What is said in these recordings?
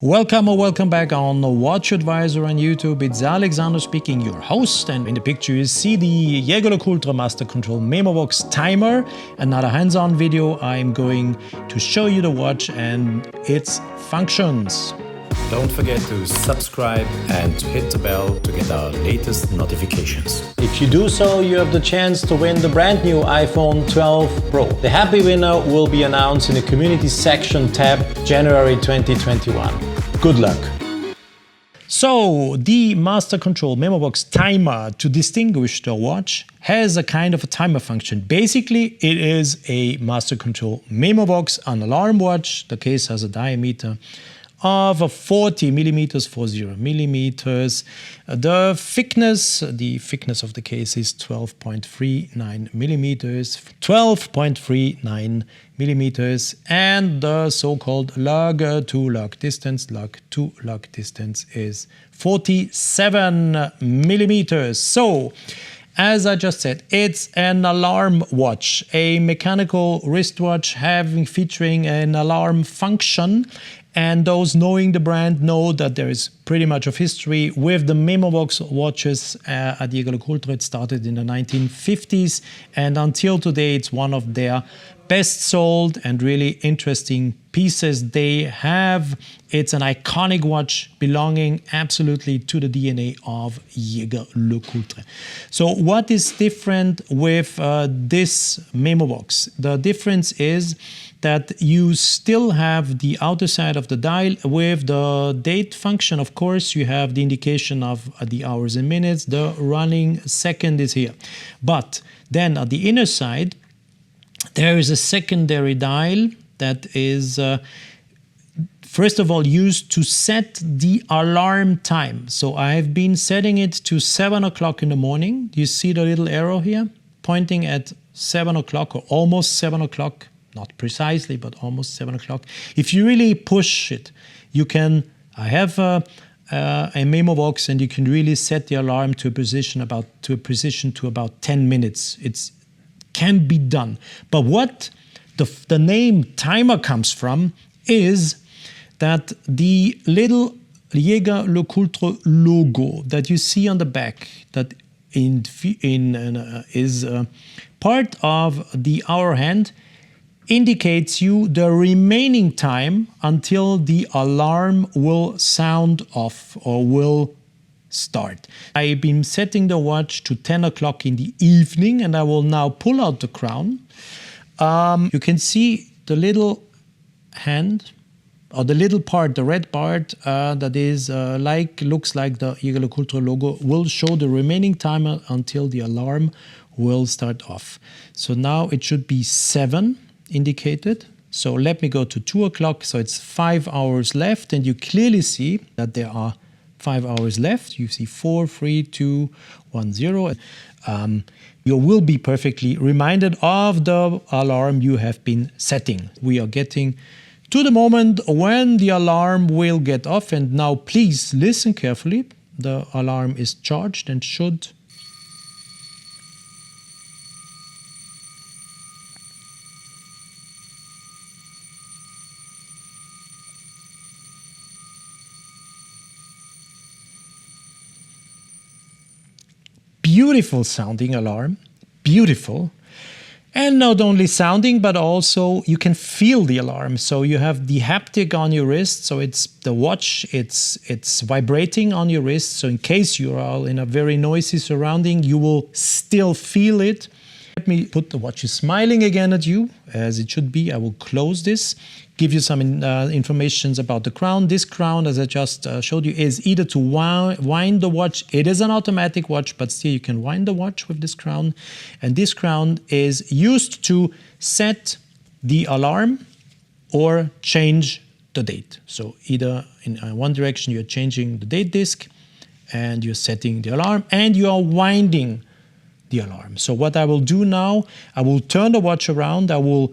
Welcome or welcome back on WatchAdvisor on YouTube. It's Alexander speaking, your host, and in the picture you see the Jaeger-LeCoultre Master Control Memovox timer. Another hands-on video. I'm going to show you the watch and its functions. Don't forget to subscribe and to hit the bell to get our latest notifications. If you do so, you have the chance to win the brand new iPhone 12 Pro. The happy winner will be announced in the community section tab January 2021. Good luck. So the Master Control Memovox timer, to distinguish the watch, has a kind of a timer function. Basically, it is a Master Control Memovox, an alarm watch. The case has a diameter of 40 millimeters. The thickness of the case is 12.39 millimeters, and the so-called lug-to-lug distance is 47 millimeters. So, as I just said, it's an alarm watch, a mechanical wristwatch featuring an alarm function. And those knowing the brand know that there is pretty much of history with the Memovox watches at Jaeger-LeCoultre. It started in the 1950s, and until today it's one of their best sold and really interesting pieces they have. It's an iconic watch belonging absolutely to the DNA of Jaeger-LeCoultre. So what is different with this Memovox? The difference is that you still have the outer side of the dial with the date function. Of course, you have the indication of the hours and minutes. The running second is here. But then at the inner side, there is a secondary dial that is first of all used to set the alarm time. So I have been setting it to 7 o'clock in the morning. You see the little arrow here pointing at 7 o'clock or almost 7 o'clock. Not precisely, but almost 7 o'clock. If you really push it, you can. I have a Memovox, and you can really set the alarm to a position to about 10 minutes. It can be done. But what the name timer comes from is that the little Jaeger-LeCoultre logo that you see on the back, that is part of the hour hand, indicates you the remaining time until the alarm will sound off or will start. I've been setting the watch to 10 o'clock in the evening, and I will now pull out the crown. You can see the little hand, or the little part, the red part that is looks like the Jaeger-LeCoultre logo, will show the remaining time until the alarm will start off. So now it should be 7 indicated. So let me go to 2 o'clock. So it's 5 hours left, and you clearly see that there are 5 hours left. You see 4, 3, 2, 1, 0. You will be perfectly reminded of the alarm you have been setting. We are getting to the moment when the alarm will get off, and now please listen carefully. The alarm is charged and should beautiful sounding alarm, beautiful. And not only sounding, but also you can feel the alarm. So you have the haptic on your wrist. So it's the watch, it's vibrating on your wrist. So in case you are in a very noisy surrounding, you will still feel it. Let me put the watch is smiling again at you, as it should be. I will close this, give you some information about the crown. This crown, as I just showed you, is either to wind the watch. It is an automatic watch, but still you can wind the watch with this crown. And this crown is used to set the alarm or change the date. So either in one direction you're changing the date disk, and you're setting the alarm, and you are winding the alarm. So what I will do now, I will turn the watch around, I will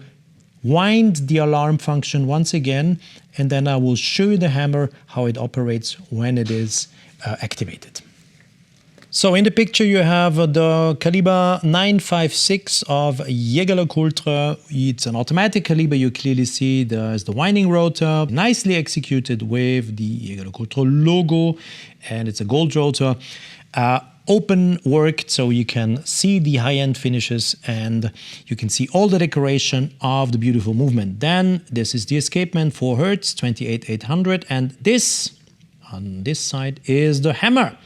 wind the alarm function once again, and then I will show you the hammer, how it operates when it is activated. So in the picture you have the Calibre 956 of Jaeger-LeCoultre. It's an automatic caliber. You clearly see there's the winding rotor, nicely executed with the Jaeger-LeCoultre logo, and it's a gold rotor. Open worked, so you can see the high-end finishes and you can see all the decoration of the beautiful movement. Then this is the escapement, 4 Hz, 28800, and this, on this side, is the hammer.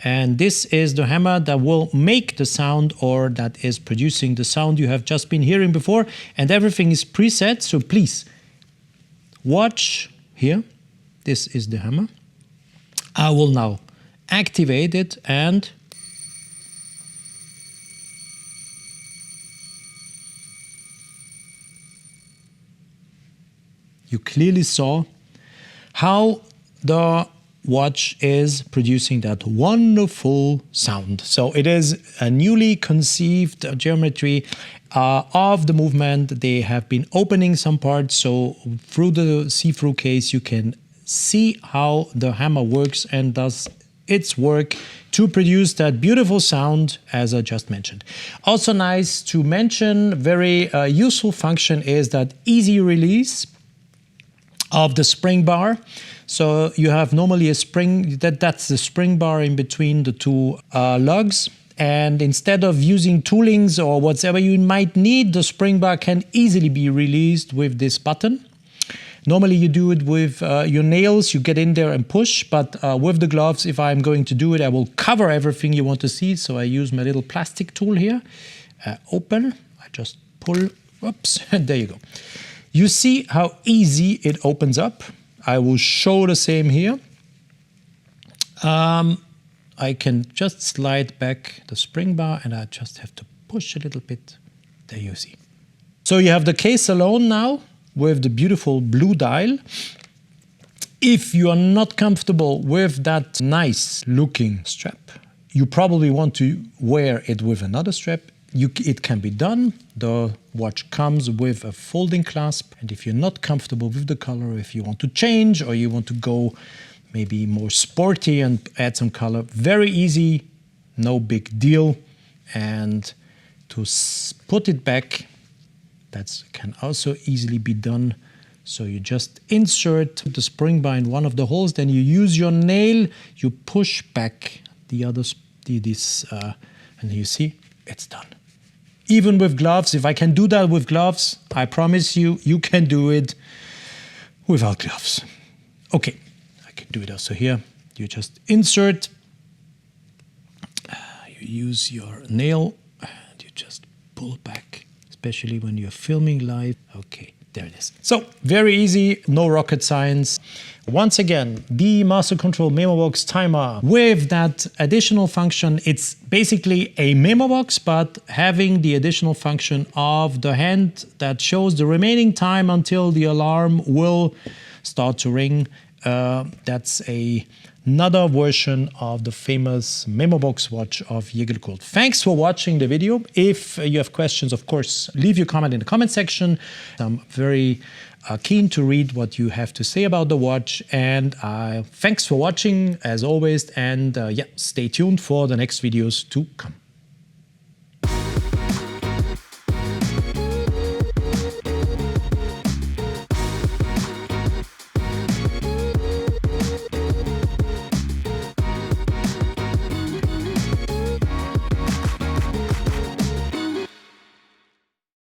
And this is the hammer that will make the sound, or that is producing the sound you have just been hearing before. And everything is preset, so please watch here. This is the hammer. I will now activate it and you clearly saw how the watch is producing that wonderful sound. So it is a newly conceived geometry of the movement. They have been opening some parts, so through the see-through case you can see how the hammer works and does its work to produce that beautiful sound as I just mentioned. Also nice to mention, very useful function is that easy release of the spring bar. So you have normally a spring, that's the spring bar in between the two lugs. And instead of using toolings or whatever you might need, the spring bar can easily be released with this button. Normally you do it with your nails, you get in there and push, but with the gloves, if I'm going to do it, I will cover everything you want to see. So I use my little plastic tool here, open, I just pull, whoops, and there you go. You see how easy it opens up. I will show the same here. I can just slide back the spring bar and I just have to push a little bit. There you see. So you have the case alone now with the beautiful blue dial. If you are not comfortable with that nice looking strap, you probably want to wear it with another strap. It can be done. The watch comes with a folding clasp, and if you're not comfortable with the color, if you want to change or you want to go maybe more sporty and add some color, very easy, no big deal. And to put it back, that can also easily be done. So you just insert the spring bar in one of the holes, then you use your nail, you push back the other, and you see it's done. Even with gloves, if I can do that with gloves, I promise you, you can do it without gloves. Okay, I can do it also here. You just insert, you use your nail, and you just pull back, especially when you're filming live. Okay, there it is. So, very easy, no rocket science. Once again, the Master Control Memovox timer with that additional function. It's basically a Memovox, but having the additional function of the hand that shows the remaining time until the alarm will start to ring. That's another version of the famous Memovox watch of Jaeger-LeCoultre. Thanks for watching the video. If you have questions, of course, leave your comment in the comment section. I'm very keen to read what you have to say about the watch, and thanks for watching as always, and yeah, stay tuned for the next videos to come.